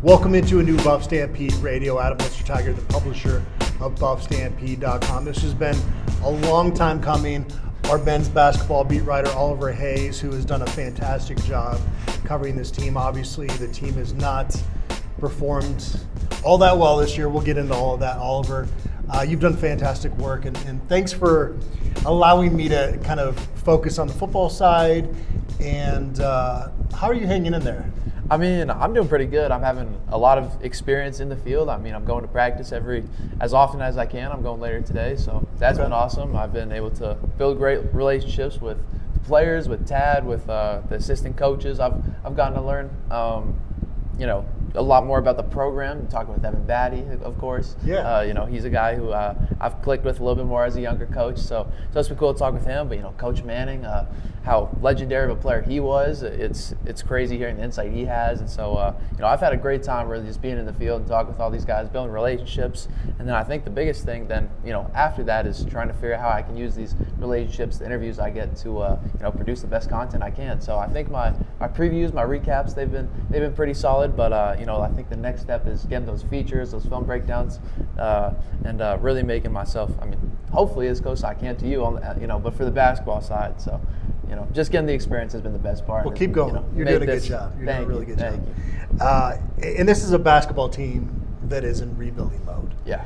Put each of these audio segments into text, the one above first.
Welcome into a new BuffStampede Radio. Adam Munsterteiger, the publisher of BuffStampede.com. This has been a long time coming. Our men's basketball beat writer, Oliver Hayes, who has done a fantastic job covering this team. Obviously, the team has not performed all that well this year. We'll get into all of that, Oliver. You've done fantastic work, and thanks for allowing me to kind of focus on the football side. And how are you hanging in there? I mean, I'm doing pretty good. I'm having a lot of experience in the field. I mean, I'm going to practice as often as I can. I'm going later today, so that's been awesome. I've been able to build great relationships with the players, with Tad, with the assistant coaches. I've gotten to learn, a lot more about the program. Talking with Evan Batty, of course. Yeah. He's a guy who I've clicked with a little bit more as a younger coach. So it's been cool to talk with him. But Coach Manning, how legendary of a player he was. It's crazy hearing the insight he has. And so I've had a great time really just being in the field and talking with all these guys, building relationships. And then I think the biggest thing then after that is trying to figure out how I can use these relationships, the interviews I get to produce the best content I can. So I think my previews, my recaps, they've been pretty solid. But I think the next step is getting those features, those film breakdowns, and really making myself, hopefully as close as I can to you, but for the basketball side. So, just getting the experience has been the best part. Well, keep going. You're doing a good job. You're doing a really good job. And this is a basketball team that is in rebuilding mode. Yeah.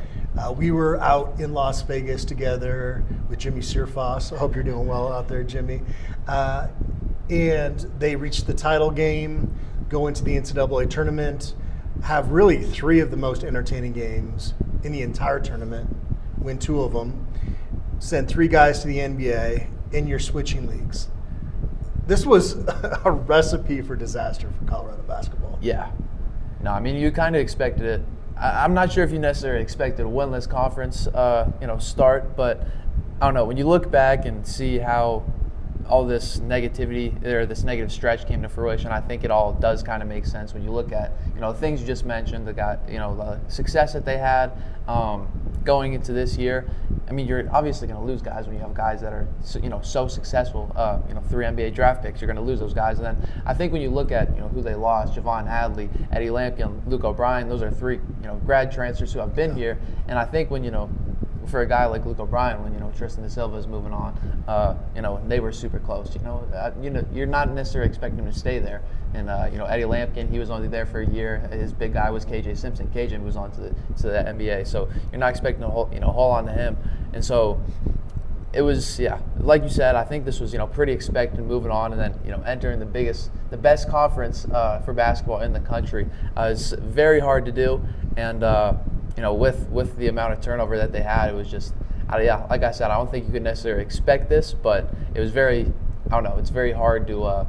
We were out in Las Vegas together with Jimmy Searfoss. I hope you're doing well out there, Jimmy. And they reached the title game, go into the NCAA tournament, have really 3 of the most entertaining games in the entire tournament, win 2 of them, send 3 guys to the NBA, and you're switching leagues. This was a recipe for disaster for Colorado basketball. Yeah. No, you kind of expected it. I'm not sure if you necessarily expected a winless conference, start, but I don't know. When you look back and see how all this negativity or this negative stretch came to fruition, I think it all does kind of make sense when you look at the things you just mentioned, the success that they had going into this year. You're obviously going to lose guys when you have guys that are so successful. 3 NBA draft picks, you're going to lose those guys. And then I think when you look at who they lost, Javon Hadley, Eddie Lampkin, Luke O'Brien, those are 3 grad transfers who have been here. And I think when for a guy like Luke O'Brien, when Tristan da Silva is moving on, they were super close. You're not necessarily expecting him to stay there. And Eddie Lampkin, he was only there for a year. His big guy was KJ Simpson. KJ moves on to the NBA, so you're not expecting a hold on to him. And so it was, like you said, I think this was pretty expected moving on, and then entering the best conference for basketball in the country is very hard to do. And with the amount of turnover that they had, it was just, like I said, I don't think you could necessarily expect this, but it was it's very hard to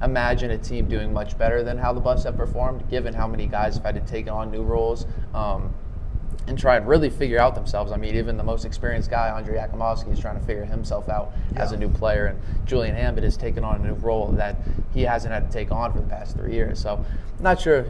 imagine a team doing much better than how the Buffs have performed, given how many guys have had to take on new roles and try and really figure out themselves. Even the most experienced guy, Andreyakimowski, is trying to figure himself out as a new player, and Julian Hammond has taken on a new role that he hasn't had to take on for the past 3 years. So I'm not sure,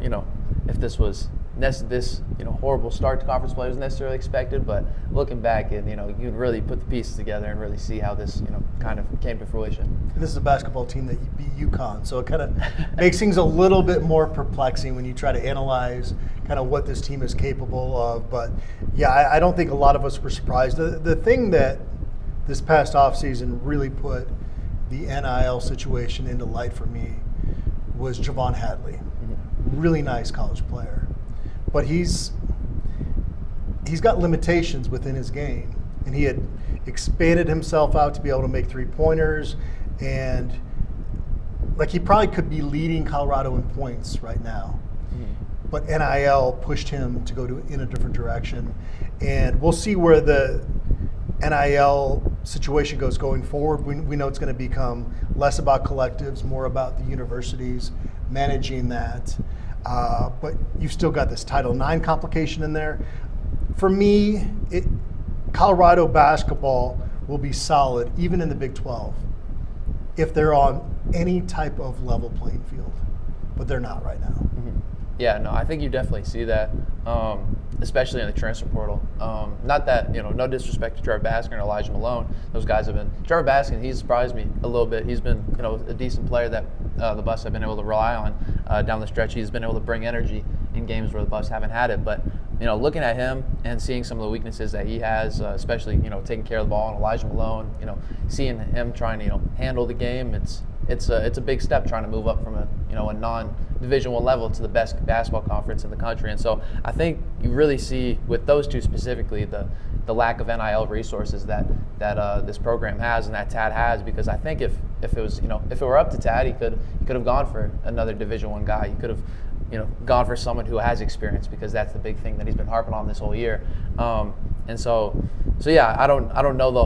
if this was this horrible start to conference play was necessarily expected, but looking back and you can really put the pieces together and really see how this kind of came to fruition. And this is a basketball team that beat UConn, so it kind of makes things a little bit more perplexing when you try to analyze kind of what this team is capable of. But yeah, I don't think a lot of us were surprised. The thing that this past offseason really put the NIL situation into light for me was Javon Hadley. Mm-hmm. Really nice college player. But he's got limitations within his game, and he had expanded himself out to be able to make 3-pointers, and he probably could be leading Colorado in points right now. Mm-hmm. But NIL pushed him to go in a different direction, and we'll see where the NIL situation goes going forward. We know it's going to become less about collectives, more about the universities managing that. But you've still got this Title IX complication in there. For me, Colorado basketball will be solid, even in the Big 12, if they're on any type of level playing field. But they're not right now. Mm-hmm. Yeah, no, I think you definitely see that, especially in the transfer portal. Not that, no disrespect to Trevor Baskin and Elijah Malone. Those guys have been – Trevor Baskin, he's surprised me a little bit. He's been, a decent player that the Buffs have been able to rely on down the stretch. He's been able to bring energy in games where the Buffs haven't had it. But looking at him and seeing some of the weaknesses that he has, especially taking care of the ball and Elijah Malone, seeing him trying to handle the game, it's a big step trying to move up from a non-Division I level to the best basketball conference in the country. And so I think you really see with those two specifically the lack of NIL resources that this program has and that Tad has, because I think if it was if it were up to Tad, he could have gone for another Division I guy. He could have gone for someone who has experience, because that's the big thing that he's been harping on this whole year. And so yeah, I don't know the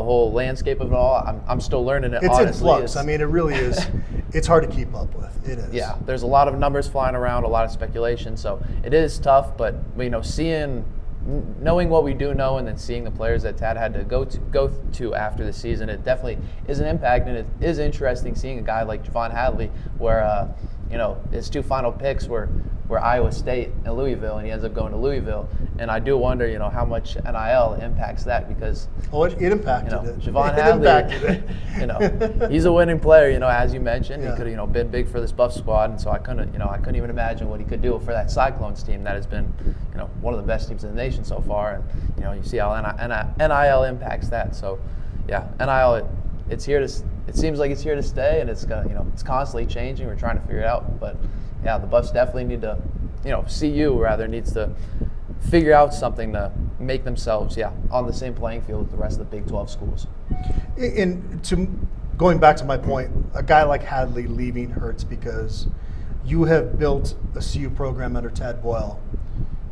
whole landscape of it all. I'm still learning it. It's honestly. in flux. I mean, it really is. It's hard to keep up with. It is. Yeah, there's a lot of numbers flying around, a lot of speculation, so it is tough. But knowing what we do know, and then seeing the players that Tad had to go to after the season, it definitely is an impact. And it is interesting seeing a guy like Javon Hadley, where his two final picks were Iowa State and Louisville, and he ends up going to Louisville. And I do wonder, how much NIL impacts that, because it impacted it. Javon Hadley, he's a winning player. As you mentioned, he could have been big for this Buff squad, and so I couldn't even imagine what he could do for that Cyclones team that has been one of the best teams in the nation so far. And you see how NIL impacts that. So yeah, NIL, it seems like it's here to stay, and it's gonna it's constantly changing. We're trying to figure it out, but yeah, the Buffs definitely need to CU needs to figure out something to make themselves on the same playing field with the rest of the Big 12 schools. And going back to my point, a guy like Hadley leaving hurts, because you have built a CU program under Tad Boyle,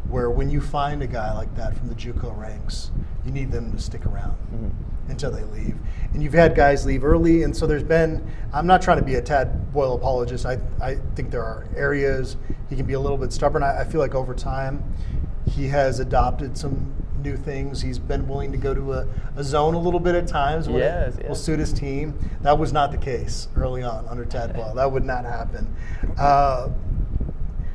where when you find a guy like that from the JUCO ranks, you need them to stick around until they leave. And you've had guys leave early, and so there's been, I'm not trying to be a Tad Boyle apologist. I think there are areas he can be a little bit stubborn. I feel like over time he has adopted some new things. He's been willing to go to a zone a little bit at times where it will suit his team. That was not the case early on under Tad Boyle. That would not happen.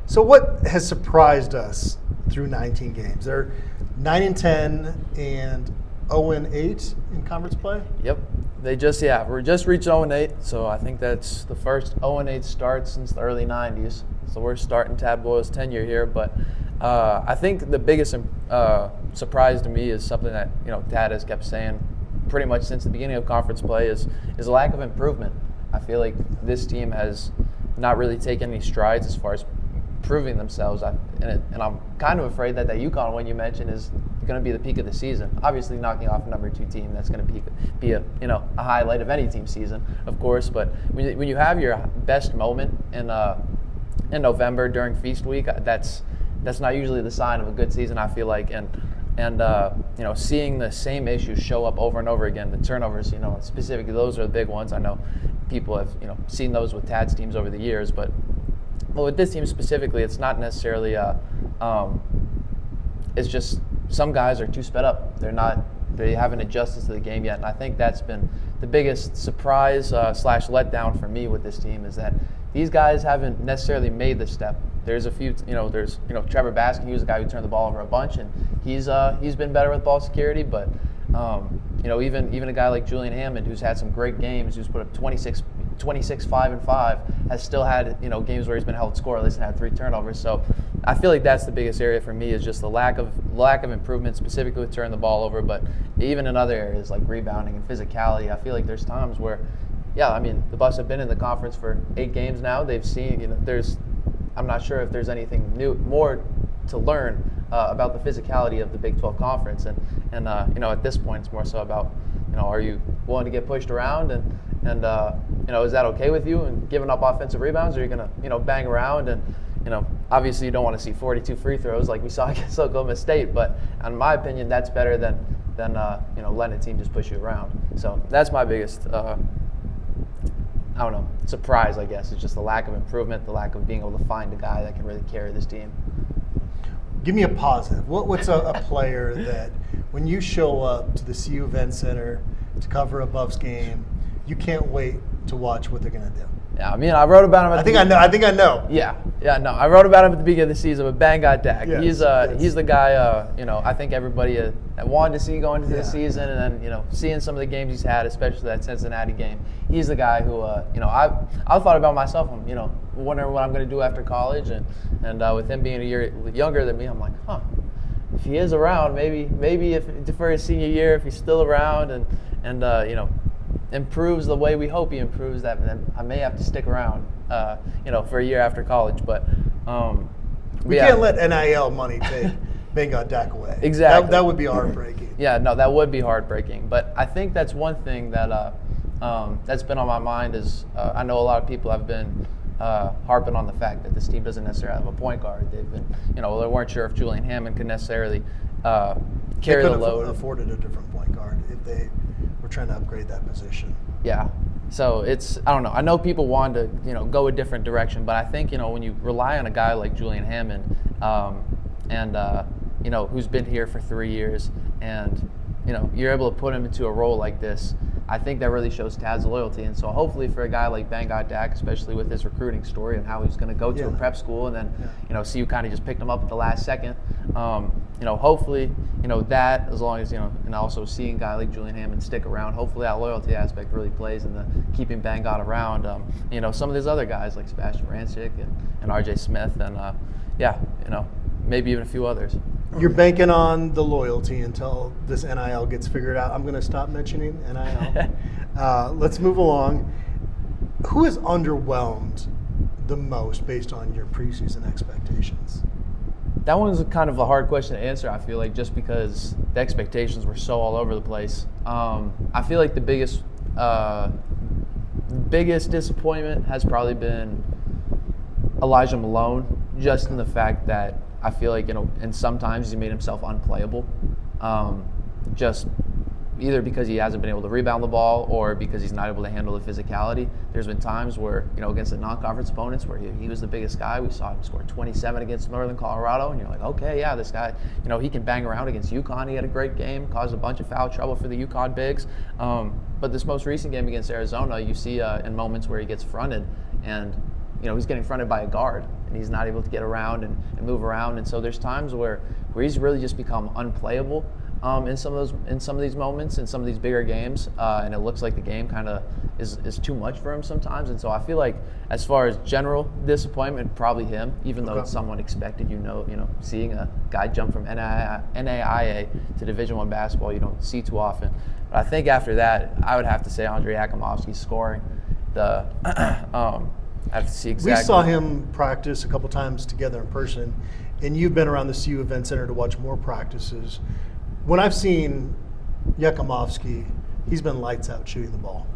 So what has surprised us through 19 games? They're 9-10 and 0-8 in conference play? Yep. We're just reached 0-8, so I think that's the first 0-8 start since the early 90s. So we're starting Tad Boyle's tenure here, but I think the biggest surprise to me is something that Tad has kept saying pretty much since the beginning of conference play is a lack of improvement. I feel like this team has not really taken any strides as far as proving themselves, and I'm kind of afraid that UConn one you mentioned is going to be the peak of the season. Obviously, knocking off a number 2 team, that's going to be a highlight of any team's season, of course. But when you have your best moment in November during Feast Week, that's not usually the sign of a good season, I feel like. And seeing the same issues show up over and over again, the turnovers, specifically those are the big ones. I know people have seen those with Tad's teams over the years, but with this team specifically, it's not necessarily it's just some guys are too sped up. They haven't adjusted to the game yet, and I think that's been the biggest surprise / letdown for me with this team, is that these guys haven't necessarily made the step. There's a few, there's Trevor Baskin. He was a guy who turned the ball over a bunch, and he's been better with ball security. But even a guy like Julian Hammond, who's had some great games, who's put up 26, 5 and 5, has still had games where he's been held scoreless and had 3 turnovers. So I feel like that's the biggest area for me, is just the lack of improvement, specifically with turning the ball over. But even in other areas like rebounding and physicality, I feel like there's times where, the Buffs have been in the conference for 8 games now. They've seen, I'm not sure if there's anything more to learn about the physicality of the Big 12 conference, and at this point it's more so about are you willing to get pushed around, and is that okay with you, and giving up offensive rebounds, or are you gonna bang around, and obviously you don't want to see 42 free throws like we saw against Oklahoma State, but in my opinion that's better than letting a team just push you around. So that's my biggest surprise, I guess. It's just the lack of improvement, the lack of being able to find a guy that can really carry this team. Give me a positive. What's a player that when you show up to the CU Event Center to cover a Buffs game, you can't wait to watch what they're going to do? Yeah, I mean, I wrote about him. I think I know. Yeah, no, I wrote about him at the beginning of the season. But Banggot Dak, Yes, he's the guy. I think everybody wanted to see going into the season, and then seeing some of the games he's had, especially that Cincinnati game. He's the guy who I thought about myself. Wondering what I'm going to do after college, and with him being a year younger than me, I'm like, if he is around, maybe if for his senior year, if he's still around and improves the way we hope he improves, that then I may have to stick around, for a year after college. But we can't let NIL money take Banggot Dak away. Exactly. That would be heartbreaking. Yeah, no, that would be heartbreaking. But I think that's one thing that that's been on my mind is I know a lot of people have been harping on the fact that this team doesn't necessarily have a point guard. They've been, they weren't sure if Julian Hammond could necessarily carry the load. They could have afforded a different point guard if they were trying to upgrade that position. Yeah. So I don't know. I know people want to, go a different direction, but I think, when you rely on a guy like Julian Hammond, who's been here for 3 years, and you're able to put him into a role like this, I think that really shows Tad's loyalty. And so hopefully for a guy like Banggot Dak, especially with his recruiting story and how he's going to go to a prep school and then, see you kind of just picked him up at the last second, hopefully, that as long as, and also seeing a guy like Julian Hammond stick around, hopefully that loyalty aspect really plays in the keeping Banggot around. Some of these other guys like Sebastian Rancic and RJ Smith and, maybe even a few others. You're banking on the loyalty until this NIL gets figured out. I'm going to stop mentioning NIL. Let's move along. Who has underwhelmed the most based on your preseason expectations? That one's kind of a hard question to answer, I feel like, just because the expectations were so all over the place. I feel like the biggest disappointment has probably been Elijah Malone, just in the fact that I feel like, and sometimes he made himself unplayable, just either because he hasn't been able to rebound the ball or because he's not able to handle the physicality. There's been times where, against the non-conference opponents where he was the biggest guy. We saw him score 27 against Northern Colorado, and you're like, okay, yeah, this guy, he can bang around against UConn. He had a great game, caused a bunch of foul trouble for the UConn bigs. But this most recent game against Arizona, you see in moments where he gets fronted and he's getting fronted by a guard, and he's not able to get around and move around. And so there's times where he's really just become unplayable in some of these moments, in some of these bigger games, and it looks like the game kind of is too much for him sometimes. And so I feel like as far as general disappointment, probably him, even though it's somewhat expected. Seeing a guy jump from NAIA to Division I basketball, you don't see too often. But I think after that, I would have to say Andreyakimowski scoring the. I have to see exactly. We saw him practice a couple times together in person, and you've been around the CU Event Center to watch more practices. When I've seen Yakimowski, he's been lights out shooting the ball.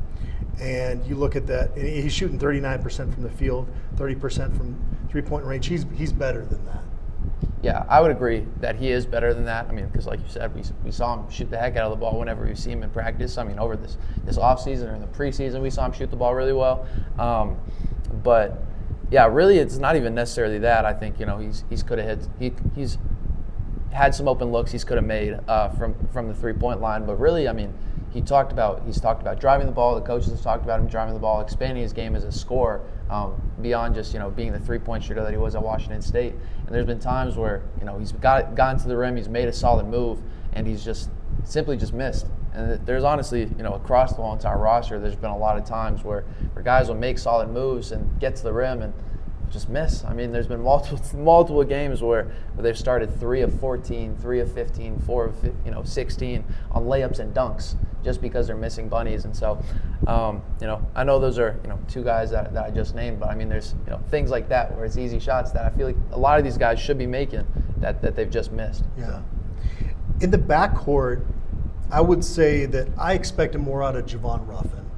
And you look at that, and he's shooting 39% from the field, 30% from three-point range. He's better than that. Yeah, I would agree that he is better than that. I mean, because like you said, we saw him shoot the heck out of the ball whenever we see him in practice. I mean, over this offseason or in the preseason, we saw him shoot the ball really well. But yeah, really, it's not even necessarily that. I think he's could have he's had some open looks he's could have made from the 3-point line. But really, I mean, he's talked about driving the ball. The coaches have talked about him driving the ball, expanding his game as a scorer beyond just being the 3-point shooter that he was at Washington State. And there's been times where he's gotten to the rim, he's made a solid move, and he's just simply missed. And there's honestly, across the whole entire roster, there's been a lot of times where guys will make solid moves and get to the rim and just miss. I mean, there's been multiple games where they've started 3 of 14, 3 of 15, 4 of 16 on layups and dunks just because they're missing bunnies. And so, I know those are two guys that I just named, but I mean, there's things like that where it's easy shots that I feel like a lot of these guys should be making that they've just missed. Yeah. In the backcourt, I would say that I expected more out of Javon Ruffin.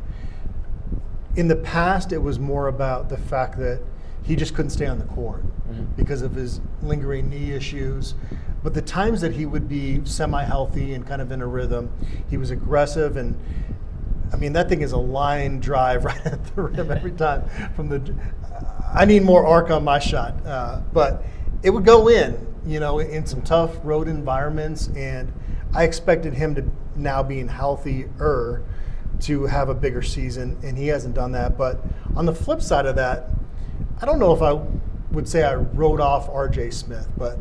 In the past, it was more about the fact that he just couldn't stay on the court because of his lingering knee issues. But the times that he would be semi-healthy and kind of in a rhythm, he was aggressive. And, I mean, that thing is a line drive right at the rim every time. I need more arc on my shot. But it would go in some tough road environments. And I expected him to, now being healthier, to have a bigger season, and he hasn't done that. But on the flip side of that, I don't know if I would say I wrote off R.J. Smith, but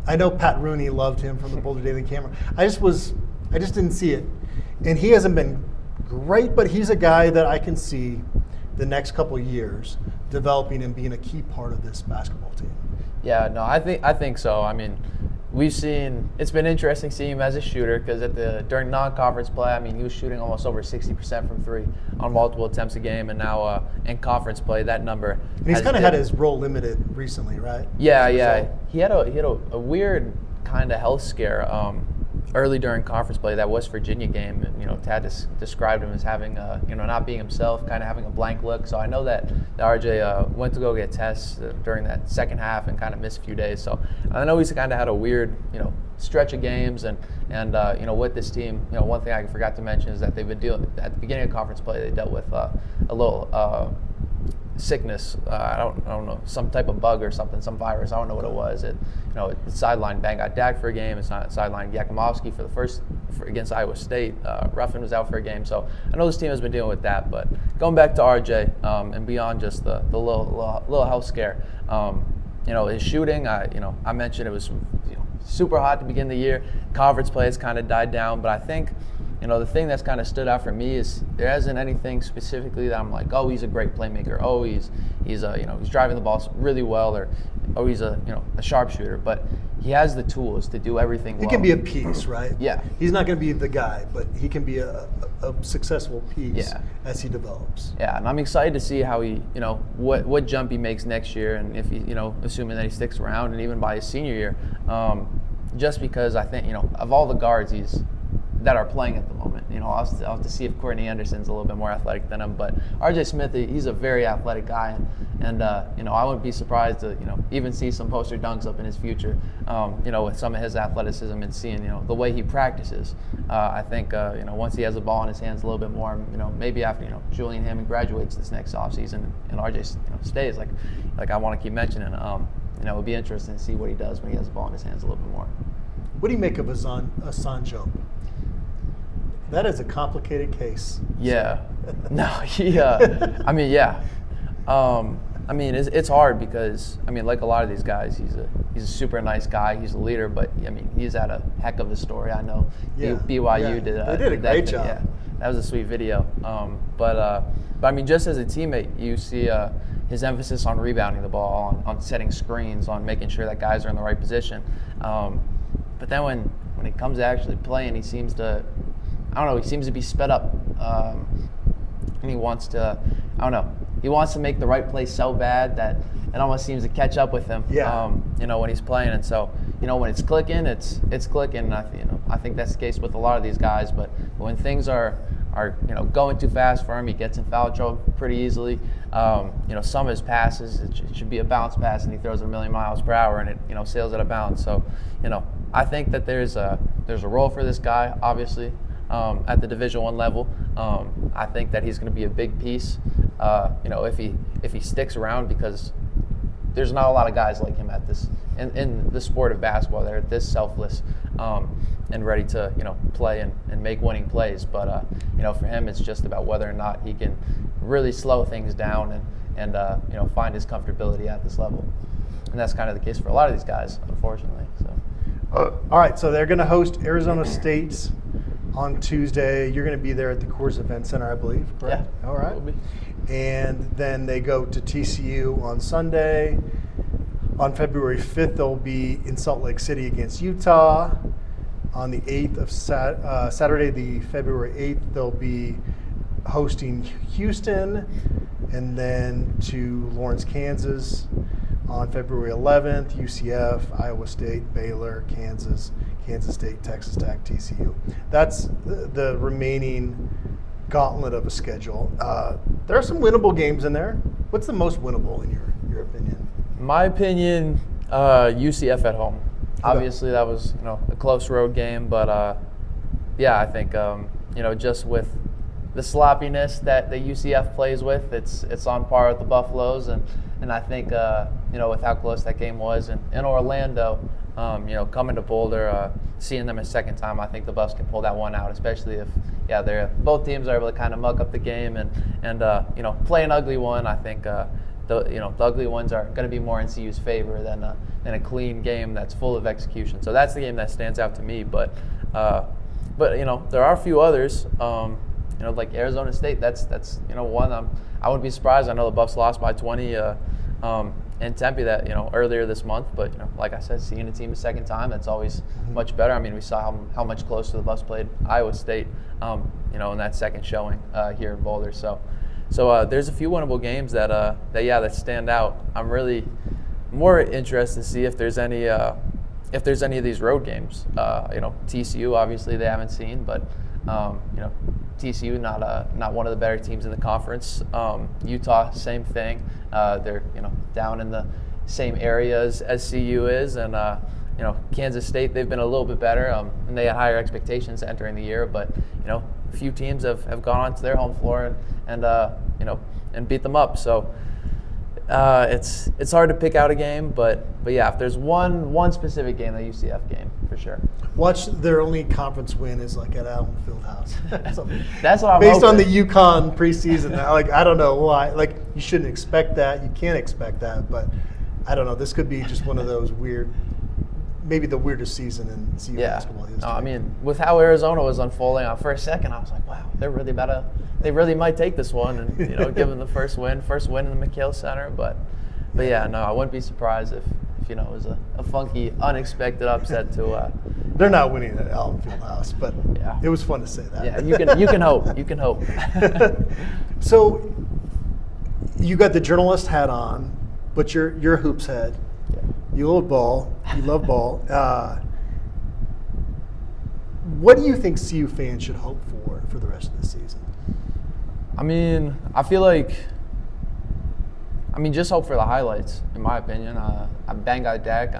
I know Pat Rooney loved him from the Boulder Daily Camera. I just didn't see it. And he hasn't been great, but he's a guy that I can see the next couple of years developing and being a key part of this basketball team. Yeah, no, I think so. I mean, it's been interesting seeing him as a shooter because during non-conference play, I mean, he was shooting almost over 60% from three on multiple attempts a game, and now in conference play, that number. And he's kind of had his role limited recently, right? Yeah. He had a weird kind of health scare early during conference play. That West Virginia game, and Tad described him as having not being himself, kind of having a blank look. So I know that RJ went to go get tests during that second half and kind of missed a few days. So I know he's kind of had a weird stretch of games, and with this team, one thing I forgot to mention is that they've been dealing at the beginning of conference play. They dealt with a little sickness. I don't know, some type of bug or something, some virus. I don't know what it was. It sidelined Banggot Dak for a game. It's not sidelined Yakimowski against Iowa State. Ruffin was out for a game. So I know this team has been dealing with that. But going back to RJ and beyond just the little health scare, his shooting. I mentioned it was super hot to begin the year. Conference play has kind of died down, but I think. The thing that's kind of stood out for me is there hasn't anything specifically that I'm like, oh, he's a great playmaker. Oh, he's driving the ball really well, or oh, he's a sharpshooter. But he has the tools to do everything well. He can be a piece, right? Yeah. He's not going to be the guy, but he can be a successful piece as he develops. Yeah, and I'm excited to see how he, what jump he makes next year, and if he, assuming that he sticks around, and even by his senior year, just because I think, of all the guards that are playing at the moment. I'll have to see if Courtney Anderson's a little bit more athletic than him. But R.J. Smith, he's a very athletic guy, and I wouldn't be surprised to even see some poster dunks up in his future. With some of his athleticism and seeing the way he practices. I think once he has the ball in his hands a little bit more, maybe after Julian Hammond graduates this next offseason and R.J. stays, like I want to keep mentioning, it would be interesting to see what he does when he has the ball in his hands a little bit more. What do you make of Aman Sanjo? That is a complicated case. Yeah. No, it's hard because, like a lot of these guys, he's a super nice guy. He's a leader, but, he's had a heck of a story. I know BYU did they did a great job. Yeah, that was a sweet video. But just as a teammate, you see his emphasis on rebounding the ball, on setting screens, on making sure that guys are in the right position. But then when it comes to actually playing, he seems to be sped up, and he wants to make the right play so bad that it almost seems to catch up with him. Yeah. When he's playing, and so when it's clicking, it's clicking. And I think that's the case with a lot of these guys. But when things are going too fast for him, he gets in foul trouble pretty easily. Some of his passes, it should be a bounce pass, and he throws it a million miles per hour, and it sails out of bounds. So I think that there's a role for this guy, obviously. At the Division I level, I think that he's going to be a big piece. If he sticks around, because there's not a lot of guys like him in the sport of basketball that are this selfless and ready to play and make winning plays. But for him, it's just about whether or not he can really slow things down and find his comfortability at this level. And that's kind of the case for a lot of these guys, unfortunately. So. All right, so they're going to host Arizona State on Tuesday. You're going to be there at the Coors Event Center, I believe, correct? Yeah. All right. Will be. And then they go to TCU on Sunday. On February 5th, they'll be in Salt Lake City against Utah. On the 8th of Saturday, the February 8th, they'll be hosting Houston, and then to Lawrence, Kansas. On February 11th, UCF, Iowa State, Baylor, Kansas State, Texas Tech, TCU. That's the remaining gauntlet of a schedule. There are some winnable games in there. What's the most winnable in your opinion? My opinion, UCF at home. Okay. Obviously, that was a close road game, but I think just with the sloppiness that the UCF plays with, it's on par with the Buffaloes, and I think with how close that game was in Orlando, Coming to Boulder, seeing them a second time, I think the Buffs can pull that one out, especially if they're both teams are able to kind of muck up the game and play an ugly one. I think the ugly ones are going to be more in CU's favor than a clean game that's full of execution. So that's the game that stands out to me. But there are a few others. Like Arizona State. That's one I wouldn't be surprised. I know the Buffs lost by 20 in Tempe that earlier this month. But like I said, seeing a team a second time, that's always much better. I mean, we saw how much closer the Buffs played Iowa State. In that second showing here in Boulder. So there's a few winnable games that stand out. I'm really more interested to see if there's any of these road games. TCU obviously they haven't seen, but TCU not one of the better teams in the conference. Utah same thing. They're down in the same areas as CU is, and Kansas State they've been a little bit better, and they had higher expectations entering the year, but a few teams have gone onto their home floor and beat them up. So it's hard to pick out a game, but yeah, if there's one specific game, the UCF game for sure. Watch their only conference win is like at Allen Fieldhouse. That's what I'm based hoping. on the UConn preseason. Like I don't know why. Like you shouldn't expect that. You can't expect that, but I don't know. This could be just one of those weird. Maybe the weirdest season in CU basketball history. I mean, with how Arizona was unfolding for a second, I was like, wow, they really might take this one and give them the first win in the McHale Center. But yeah, no, I wouldn't be surprised if it was a funky, unexpected upset to. They're not winning at Allen Fieldhouse, but yeah, it was fun to say that. Yeah, you can hope. You can hope. So you got the journalist hat on, but you're a hoops head. Yeah. You love ball. You love ball. What do you think CU fans should hope for the rest of the season? I mean, I feel like, just hope for the highlights, in my opinion. Bangui Dak,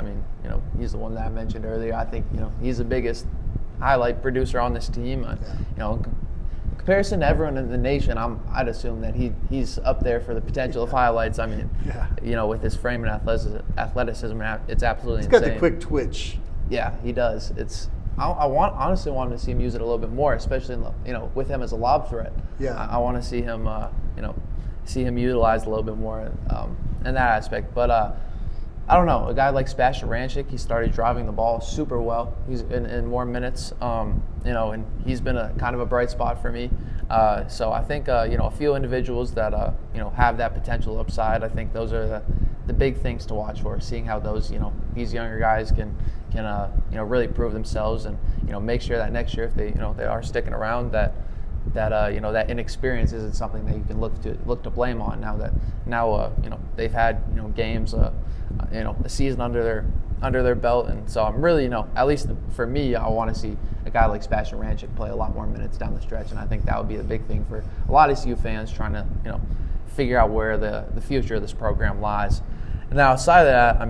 he's the one that I mentioned earlier. I think, he's the biggest highlight producer on this team. In comparison to everyone in the nation, I'd assume that he's up there for the potential of highlights. With his frame and athleticism, it's absolutely insane. He's got the quick twitch. Yeah, he does. I honestly want to see him use it a little bit more, especially with him as a lob threat. Yeah, I want to see him utilized a little bit more in that aspect. But I don't know, a guy like Sebastian Rancic, he started driving the ball super well. He's in more minutes, and he's been a kind of a bright spot for me. So I think a few individuals that have that potential upside. I think those are the big things to watch for. Seeing how those these younger guys can really prove themselves and make sure that next year if they are sticking around that inexperience isn't something that you can look to blame on now they've had games a season under their belt, and so I'm really at least for me I want to see a guy like Sebastian Rancic play a lot more minutes down the stretch, and I think that would be the big thing for a lot of CU fans trying to figure out where the future of this program lies. And outside of that,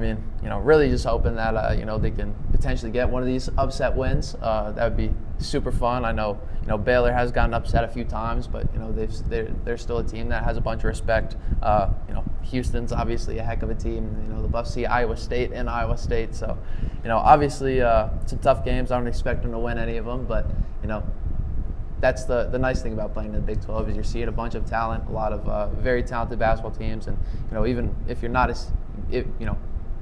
really just hoping that they can potentially get one of these upset wins. That would be super fun. I know Baylor has gotten upset a few times, but they're still a team that has a bunch of respect. Houston's obviously a heck of a team. The Buffs see Iowa State in Iowa State, so obviously some tough games. I don't expect them to win any of them, but that's the nice thing about playing in the Big 12 is you're seeing a bunch of talent, a lot of very talented basketball teams, and even if you're not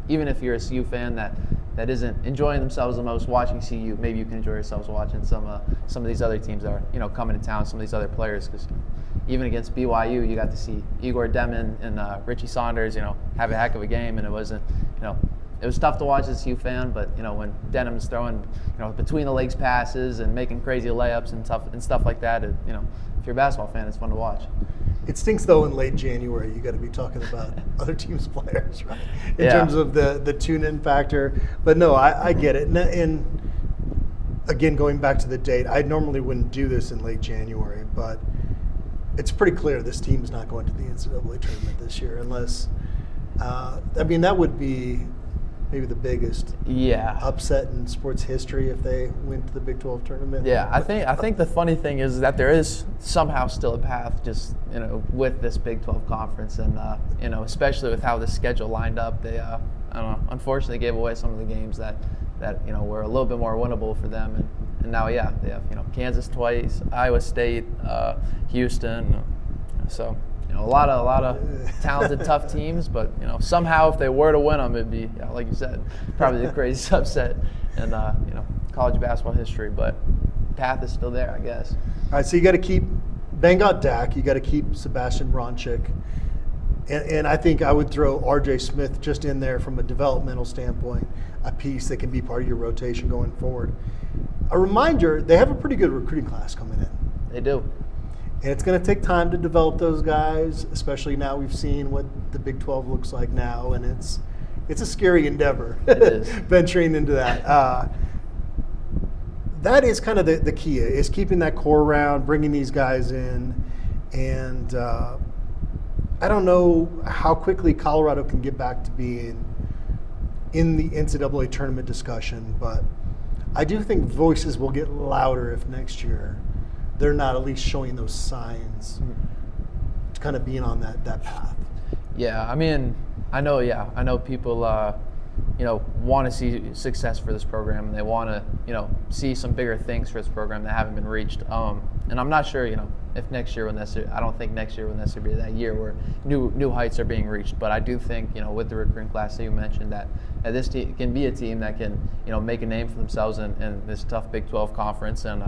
even if you're a CU fan that isn't enjoying themselves the most watching CU, maybe you can enjoy yourselves watching some of these other teams that are coming to town, some of these other players, because even against BYU you got to see Igor Demin and Richie Saunders have a heck of a game, and it wasn't it was tough to watch as a CU fan, but when Denham's throwing between the legs passes and making crazy layups and stuff like that, if you're a basketball fan, it's fun to watch. It stinks though in late January you got to be talking about other teams' players, right? In Yeah. terms of the tune-in factor. But no, I get it. And again, going back to the date, I normally wouldn't do this in late January, but it's pretty clear this team is not going to the NCAA tournament this year unless that would be maybe the biggest upset in sports history if they went to the Big 12 tournament. Yeah, I think the funny thing is that there is somehow still a path just with this Big 12 conference, and especially with how the schedule lined up, they I don't know, unfortunately gave away some of the games that were a little bit more winnable for them. And now, they have Kansas twice, Iowa State, Houston. So a lot of talented, tough teams. But somehow if they were to win them, it'd be like you said, probably the craziest upset in college basketball history. But path is still there, I guess. All right, so you got to keep bang out Dak. You got to keep Sebastian Bronchick. And I think I would throw R.J. Smith just in there from a developmental standpoint, a piece that can be part of your rotation going forward. A reminder, they have a pretty good recruiting class coming in. They do. And it's going to take time to develop those guys, especially now we've seen what the Big 12 looks like now, and it's a scary endeavor. It is. Venturing into that. That is kind of the key, is keeping that core around, bringing these guys in, and I don't know how quickly Colorado can get back to being in the NCAA tournament discussion, but I do think voices will get louder if next year they're not at least showing those signs to kind of being on that path. Yeah, I mean, I know people, want to see success for this program, and they want to, see some bigger things for this program that haven't been reached. And I'm not sure, if next year I don't think next year will necessarily be that year where new heights are being reached. But I do think, with the recruiting class that you mentioned, that this team can be a team that can, make a name for themselves in this tough Big 12 conference, and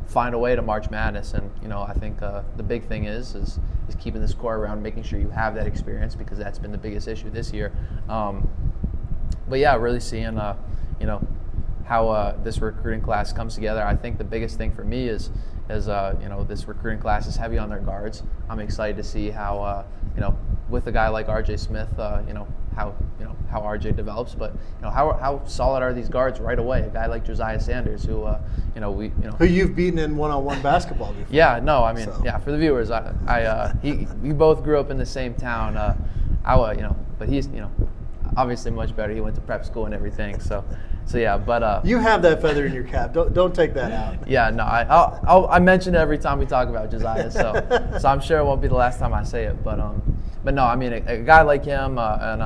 find a way to March Madness. And I think the big thing is keeping this core around, making sure you have that experience, because that's been the biggest issue this year. But yeah, really seeing how this recruiting class comes together. I think the biggest thing for me is this recruiting class is heavy on their guards. I'm excited to see how with a guy like R.J. Smith, how R.J. develops, but how solid are these guards right away? A guy like Josiah Sanders, who who you've beaten in one-on-one basketball before. Yeah, no, I mean, for the viewers, we both grew up in the same town. But he's obviously much better. He went to prep school and everything, so yeah. But you have that feather in your cap. Don't take that out. Yeah, no, I mention it every time we talk about Josiah, so I'm sure it won't be the last time I say it. But no, I mean, a guy like him and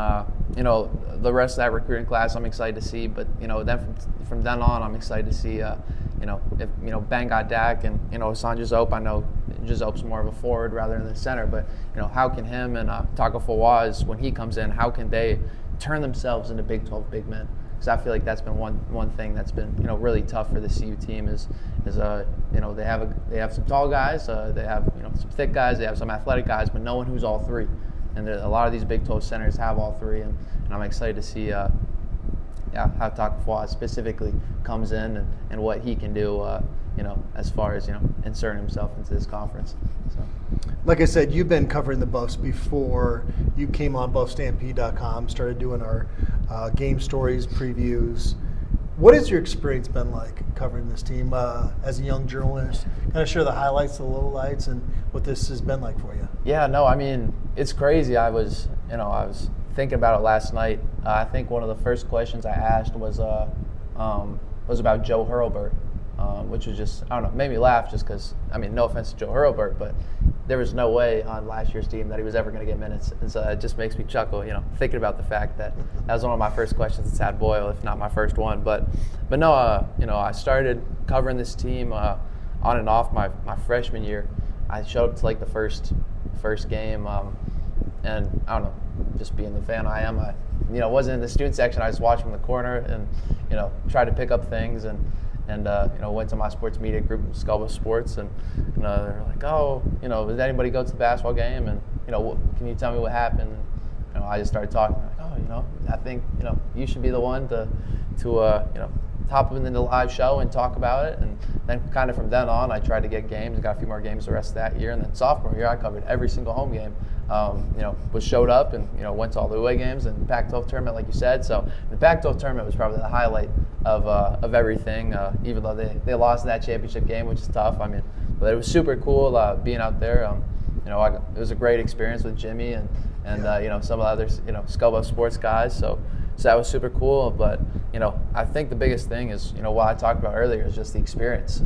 the rest of that recruiting class, I'm excited to see. But then from then on, I'm excited to see if Bang got Dak and Asan Jozope. I know Jozope's more of a forward rather than the center, but how can him and Taco Fawaz, when he comes in, how can they turn themselves into Big 12 big men? Because I feel like that's been one thing that's been really tough for the CU team is they have some tall guys, they have some thick guys, they have some athletic guys, but no one who's all three. And a lot of these Big 12 centers have all three, and I'm excited to see how Taco Fawaz specifically comes in and what he can do as far as inserting himself into this conference. So. Like I said, you've been covering the Buffs before. You came on BuffStampede.com, started doing our game stories, previews. What has your experience been like covering this team as a young journalist? Kind of share the highlights, the lowlights, and what this has been like for you. Yeah, no, I mean, it's crazy. I was thinking about it last night. I think one of the first questions I asked was about Joe Hurlburt. Which was just, I don't know, made me laugh just because, I mean, no offense to Joe Hurlburt, but there was no way on last year's team that he was ever going to get minutes. And so it just makes me chuckle, thinking about the fact that was one of my first questions to Tad Boyle, if not my first one. But no, I started covering this team on and off my freshman year. I showed up to like the first game, and I don't know, just being the fan I am, I wasn't in the student section. I just watched from the corner and tried to pick up things and went to my sports media group, Scuba Sports, and they're like, oh, did anybody go to the basketball game? And can you tell me what happened? And, I just started talking. Like, oh, I think you should be the one to hop in the live show and talk about it. And then kind of from then on, I tried to get games and got a few more games the rest of that year. And then sophomore year, I covered every single home game. Showed up and went to all the away games and the Pac-12 tournament, like you said. So the Pac-12 tournament was probably the highlight of everything. Even though they lost that championship game, which is tough. I mean, but it was super cool being out there. It was a great experience with Jimmy and some of the other Scuba Sports guys. So that was super cool. But I think the biggest thing is what I talked about earlier is just the experience,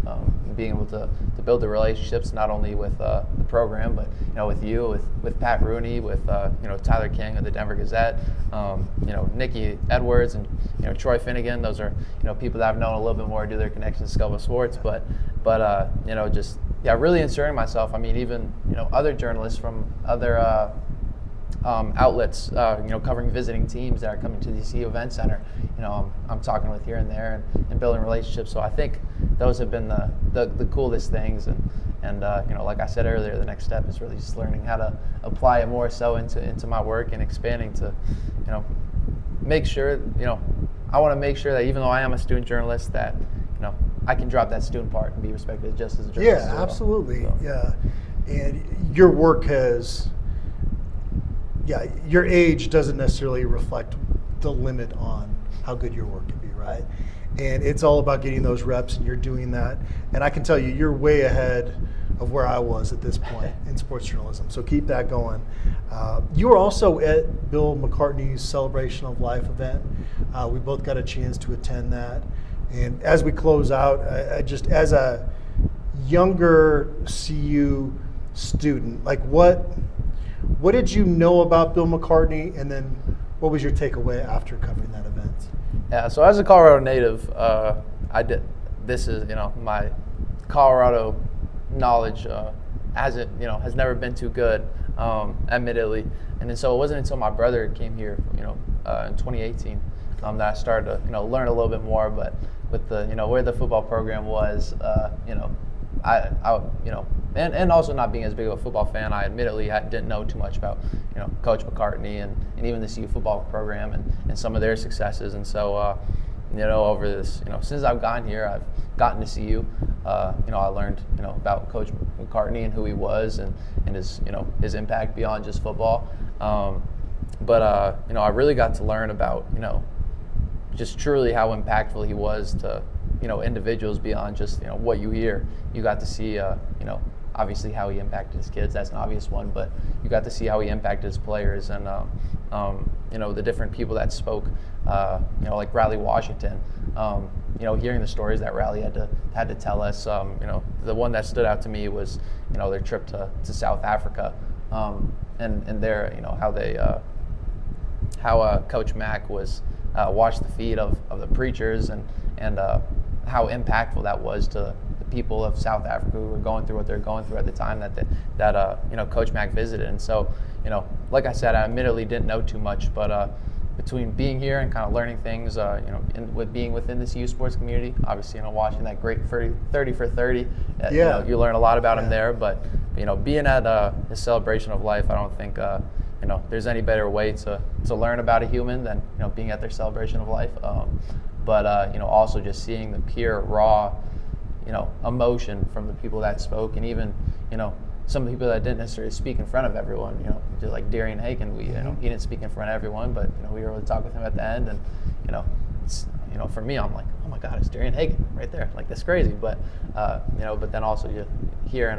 being able to build the relationships not only with the program, but with you, with Pat Rooney, with Tyler King of the Denver Gazette, Nikki Edwards, and Troy Finnegan. Those are people that I've known a little bit more due to their connection to Scuba Sports, but just really inserting myself. I mean, even other journalists from other outlets, covering visiting teams that are coming to the CU Event Center, I'm talking with here and there and building relationships. So I think those have been the coolest things. And like I said earlier, the next step is really just learning how to apply it more so into my work and expanding to, make sure, I want to make sure that even though I am a student journalist, that, I can drop that student part and be respected just as a journalist. Yeah, well. absolutely. So. Yeah. And your work your age doesn't necessarily reflect the limit on how good your work can be, right? And it's all about getting those reps, and you're doing that. And I can tell you, you're way ahead of where I was at this point in sports journalism. So keep that going. You were also at Bill McCartney's Celebration of Life event. We both got a chance to attend that. And as we close out, I just, as a younger CU student, like what did you know about Bill McCartney, and then what was your takeaway after covering that event? Yeah, so as a Colorado native, this is my Colorado knowledge has never been too good, admittedly, and then so it wasn't until my brother came here, in 2018, that I started to learn a little bit more. But with the where the football program was, and also not being as big of a football fan, I admittedly didn't know too much about Coach McCartney and even the CU football program and some of their successes. And so over this since I've gotten here, I've gotten to CU. I learned about Coach McCartney and who he was and his impact beyond just football. But I really got to learn about just truly how impactful he was to individuals beyond just what you hear. You got to see obviously how he impacted his kids. That's an obvious one, but you got to see how he impacted his players and the different people that spoke. Like Riley Washington. Hearing the stories that Riley had to tell us. The one that stood out to me was their trip to South Africa, and their how Coach Mack was watched the feet of the preachers and how impactful that was to the people of South Africa who were going through what they're going through at the time that Coach Mack visited. And so like I said, I admittedly didn't know too much, but between being here and kind of learning things, with being within the CU sports community, obviously watching that great 30 for 30, you learn a lot about him there. But being at his celebration of life, I don't think there's any better way to learn about a human than being at their celebration of life. But also just seeing the pure raw emotion from the people that spoke, and even some people that didn't necessarily speak in front of everyone. Just like Darian Hagan, he didn't speak in front of everyone, but we were able to talk with him at the end, and it's, for me, I'm like, oh my God, it's Darian Hagan right there, like that's crazy. But but then also you hearing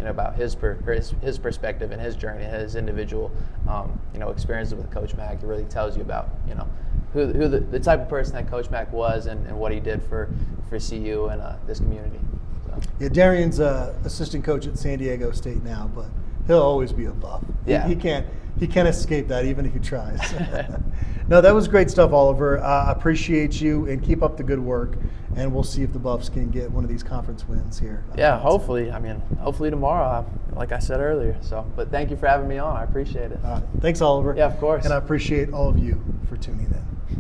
about his perspective and his journey, his individual experiences with Coach Mack, it really tells you about who the type of person that Coach Mack was and what he did for CU and this community. So. Yeah, Darian's assistant coach at San Diego State now, but he'll always be a Buff. Yeah. He can't escape that even if he tries. No, that was great stuff, Oliver. Appreciate you, and keep up the good work. And we'll see if the Buffs can get one of these conference wins here. Yeah, hopefully. Hopefully tomorrow, like I said earlier. So, but thank you for having me on. I appreciate it. Thanks, Oliver. Yeah, of course. And I appreciate all of you for tuning in.